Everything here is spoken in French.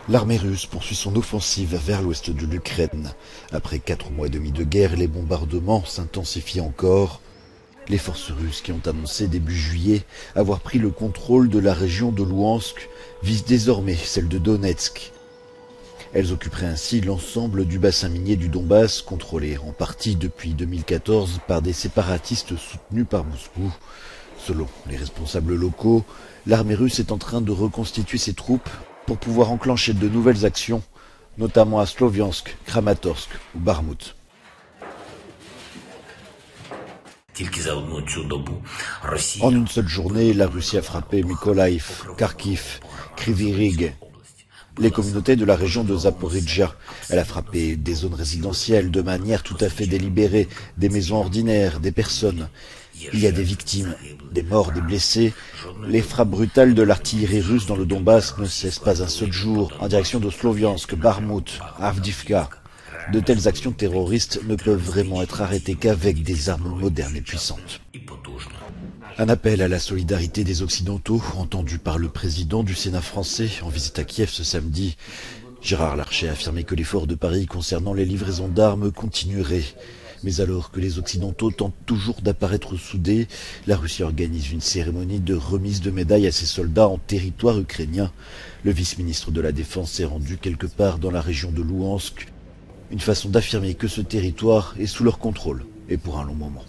L'armée russe poursuit son offensive vers l'ouest de l'Ukraine. Après 4 mois et demi de guerre, les bombardements s'intensifient encore. Les forces russes qui ont annoncé début juillet avoir pris le contrôle de la région de Louhansk visent désormais celle de Donetsk. Elles occuperaient ainsi l'ensemble du bassin minier du Donbass, contrôlé en partie depuis 2014 par des séparatistes soutenus par Moscou. Selon les responsables locaux, l'armée russe est en train de reconstituer ses troupes pour pouvoir enclencher de nouvelles actions, notamment à Sloviansk, Kramatorsk ou Bakhmout. En une seule journée, la Russie a frappé Mykolaïv, Kharkiv, Kryvyi Rih, les communautés de la région de Zaporijia. Elle a frappé des zones résidentielles de manière tout à fait délibérée, des maisons ordinaires, des personnes. Il y a des victimes, des morts, des blessés. Les frappes brutales de l'artillerie russe dans le Donbass ne cessent pas un seul jour, en direction de Sloviansk, Bakhmout, Avdiivka. De telles actions terroristes ne peuvent vraiment être arrêtées qu'avec des armes modernes et puissantes. Un appel à la solidarité des Occidentaux, entendu par le président du Sénat français en visite à Kiev ce samedi. Gérard Larcher a affirmé que l'effort de Paris concernant les livraisons d'armes continuerait. Mais alors que les Occidentaux tentent toujours d'apparaître soudés, la Russie organise une cérémonie de remise de médailles à ses soldats en territoire ukrainien. Le vice-ministre de la Défense s'est rendu quelque part dans la région de Louhansk. Une façon d'affirmer que ce territoire est sous leur contrôle, et pour un long moment.